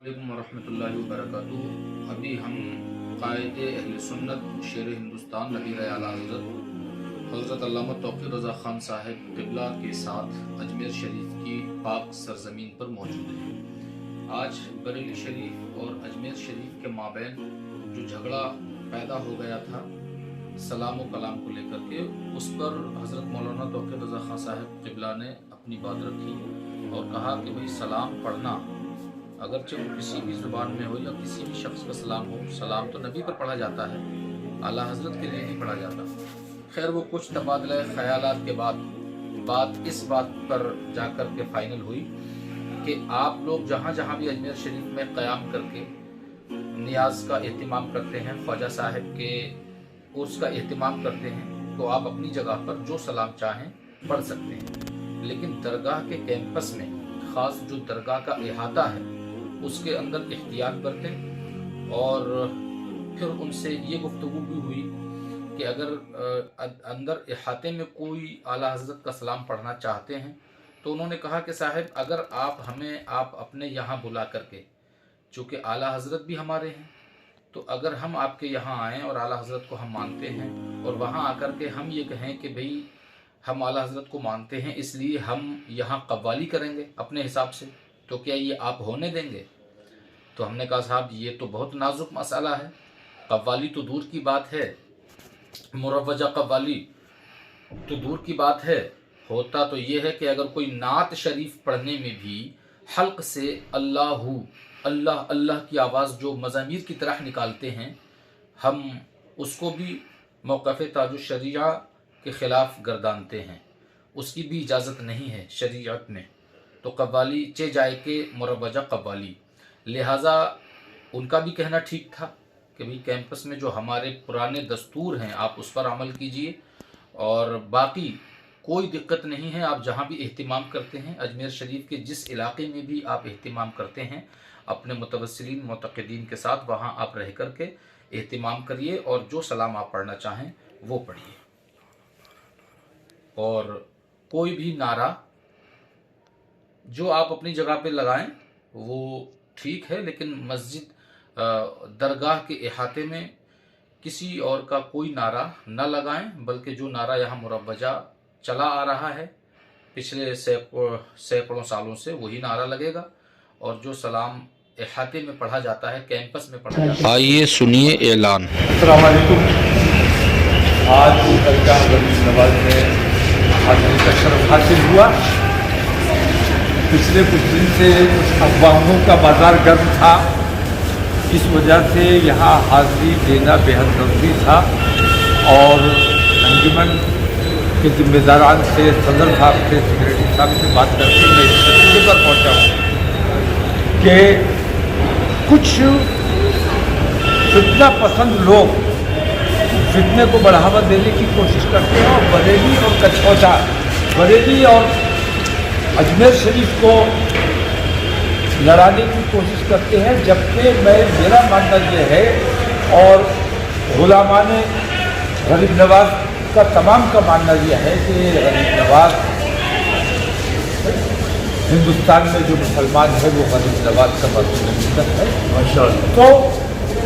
वरहमतुल्लाहि वबरकातुहू। अभी हम क़ायद अहले सुन्नत शेर हिंदुस्तान नबी आला हज़रत अल्लामा तौक़ीर रज़ा ख़ान साहिब क़िबला के साथ अजमेर शरीफ की पाक सरज़मीन पर मौजूद हैं। आज बरेली शरीफ और अजमेर शरीफ के माबैन जो झगड़ा पैदा हो गया था सलाम व कलाम को लेकर के, उस पर हज़रत मौलाना तौक़ीर रज़ा ख़ान साहिब क़िबला ने अपनी बात रखी और कहा कि भाई सलाम पढ़ना अगरचे वो किसी भी ज़ुबान में हो या किसी भी शख्स का सलाम हो, सलाम तो नबी पर पढ़ा जाता है, आला हज़रत के लिए नहीं पढ़ा जाता। खैर वो कुछ तबादला ख़यालात के बाद बात इस बात पर जाकर के फ़ाइनल हुई कि आप लोग जहाँ जहाँ भी अजमेर शरीफ में क़याम करके नियाज का एहतिमाम करते हैं, ख्वाजा साहिब के उर्स का एहतिमाम करते हैं, तो आप अपनी जगह पर जो सलाम चाहें पढ़ सकते हैं, लेकिन दरगाह के कैंपस में ख़ास जो दरगाह का अहाता है उसके अंदर एहतियात बरतें। और फिर उनसे ये गुफ्तगू भी हुई कि अगर अंदर अहाते में कोई आला हज़रत का सलाम पढ़ना चाहते हैं तो उन्होंने कहा कि साहिब अगर आप अपने यहाँ बुला करके, चूँकि आला हज़रत भी हमारे हैं, तो अगर हम आपके यहाँ आएँ और आला हज़रत को हम मानते हैं और वहाँ आकर के हम ये कहें कि भाई हम आला हज़रत को मानते हैं इसलिए हम यहाँ कव्वाली करेंगे अपने हिसाब से, तो क्या ये आप होने देंगे? तो हमने कहा साहब ये तो बहुत नाजुक मसला है, कव्वाली तो दूर की बात है, मुरव्वजा कव्वाली तो दूर की बात है। होता तो ये है कि अगर कोई नात शरीफ पढ़ने में भी हल्क से अल्लाहू अल्लाह अल्लाह की आवाज़ जो मज़ामीर की तरह निकालते हैं, हम उसको भी मौक़िफ़ ताजुश शरिया के ख़िलाफ़ गर्दानते हैं, उसकी भी इजाज़त नहीं है शरीयत में। तो कव्वाली चे जाए के मुरव्वजा कव्वाली, लिहाजा उनका भी कहना ठीक था कि भाई कैंपस में जो हमारे पुराने दस्तूर हैं आप उस पर अमल कीजिए और बाकी कोई दिक्कत नहीं है। आप जहाँ भी एहतिमाम करते हैं, अजमेर शरीफ के जिस इलाके में भी आप एहतिमाम करते हैं, अपने मुतवस्सिलीन मुतक़िदीन के साथ वहाँ आप रह कर के एहतिमाम करिए और जो सलाम आप पढ़ना चाहें वो पढ़िए। और कोई भी नारा जो आप अपनी जगह पे लगाएं वो ठीक है, लेकिन मस्जिद दरगाह के अहाते में किसी और का कोई नारा न लगाएं, बल्कि जो नारा यहाँ मुरव्वजा चला आ रहा है पिछले सैकड़ों सालों से वही नारा लगेगा और जो सलाम अहाते में पढ़ा जाता है, कैंपस में पढ़ा जाता है। आइए सुनिए ऐलान। अस्सलाम वालेकुम। आज दरगाह गरीब नवाज में हाज़िरी का शरफ हासिल हुआ। पिछले कुछ दिन से कुछ अफवाहों का बाजार गर्म था, इस वजह से यहाँ हाज़िरी देना बेहद ज़रूरी था और अंजुमन के ज़िम्मेदारान से, सदर साहब से, सेक्रेटरी साहब से बात करके मैं इस नतीजे पर पहुँचा हूँ कि कुछ फितना पसंद लोग फितने को बढ़ावा देने की कोशिश करते हैं और बरेली और कछौटा, बरेली और अजमेर शरीफ को लड़ाने की कोशिश करते हैं। जबकि मेरा मानना ये है और गुलामाने गरीब नवाज का तमाम का मानना यह है कि गरीब नवाज हिंदुस्तान में जो मुसलमान है वो गरीब नवाज का मज़हब है माशाअल्लाह। तो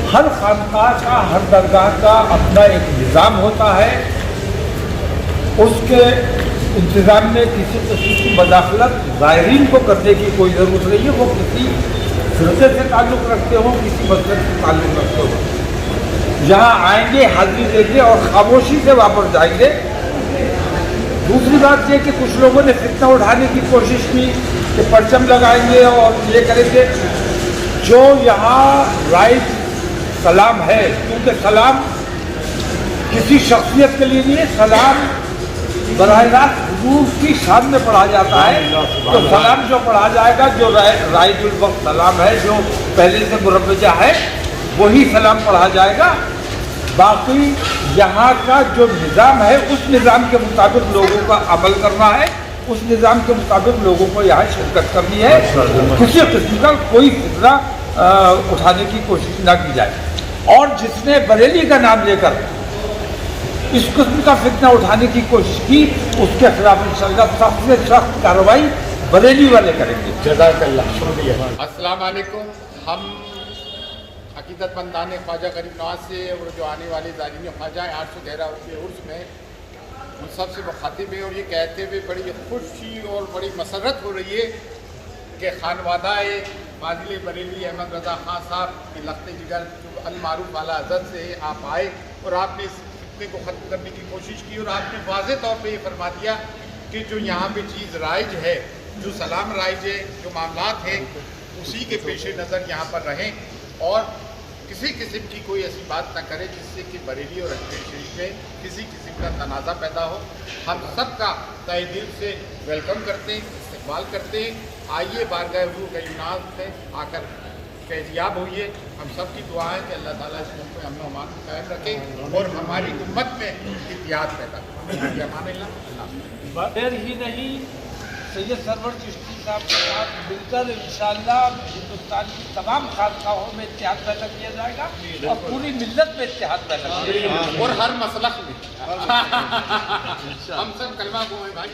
हर खानकाह का, हर दरगाह का अपना एक निज़ाम होता है, उसके इंतज़ाम में किसी किस्म की मदाखलत ज़ायरीन को करने की कोई ज़रूरत नहीं है। वो किसी फ़िरक़े से ताल्लुक़ रखते हो, किसी मसलक से ताल्लुक़ रखते हो, यहाँ आएंगे, हाज़िरी देंगे और खामोशी से वापस जाएंगे। दूसरी बात ये कि कुछ लोगों ने फितना उठाने की कोशिश की कि परचम लगाएंगे और ये करेंगे। जो यहाँ राइट सलाम है, क्योंकि सलाम किसी शख्सियत के लिए नहीं है, सलाम बराह रास्त हुजूर की शान में पढ़ा जाता है। तो सलाम जो पढ़ा जाएगा, जो राइटुल वक्त सलाम है, जो पहले से मुरव्वजा है, वही सलाम पढ़ा जाएगा। बाकी यहाँ का जो निज़ाम है उस निज़ाम के मुताबिक लोगों का अमल करना है, उस निज़ाम के मुताबिक लोगों को यहाँ शिरकत करनी है। किसी किस्म का कोई फितना उठाने की कोशिश ना की जाए। और जिसने बरेली का नाम लेकर इस किस्म का फितना उठाने की कोशिश की उसके खिलाफ इंशाअल्लाह सख्त से सख्त कार्रवाई बरेली वाले करेंगे। जज़ाकल्लाह, शुक्रिया। अस्सलाम वालेकुम। ہم عقیدت مندان خواجہ غریب نواز سے اور جو آنے والے زائرین خواجہ 813 کے عرس میں ان سب سے مخاطب ہیں، اور یہ کہتے ہوئے بڑی خوشی اور بڑی مسرت ہو رہی ہے کہ خانوادہ فاضل بریلوی احمد رضا خان صاحب کے لخت جگر جو المعروف اعلیٰ حضرت سے آپ آئے اور آپ نے اس فتنے کو ختم کرنے کی کوشش کی، اور آپ نے واضح طور پہ یہ فرما دیا کہ جو یہاں پہ چیز رائج ہے، جو سلام رائج ہے، جو معاملات ہیں، اسی کے پیش نظر یہاں پر رہیں اور کسی قسم کی کوئی ایسی بات نہ کرے جس سے کہ بریلی اور اجمیر شریف میں کسی قسم کا تنازع پیدا ہو۔ ہم سب کا تہ دل سے ویلکم کرتے ہیں، استقبال کرتے ہیں۔ آئیے بارگاہ حضور کا ناز میں آ کر فیضیاب ہوئیے۔ ہم سب کی دعا ہے کہ اللہ تعالیٰ اس ملک میں امن و امان کو قائم رکھے اور ہماری امت میں اتحاد پیدا کرے۔ امان اللہ۔ دیر ہی نہیں، سید سرور چشتی صاحب کے ساتھ مل کر انشاءاللہ ہندوستان کی تمام خانقاہوں میں اتحاد پیدا کیا جائے گا اور پوری ملت میں اتحاد پیدا کیا جائے گا، اور ہر مسلک میں ہم سب کلمہ گو ہیں بھائی۔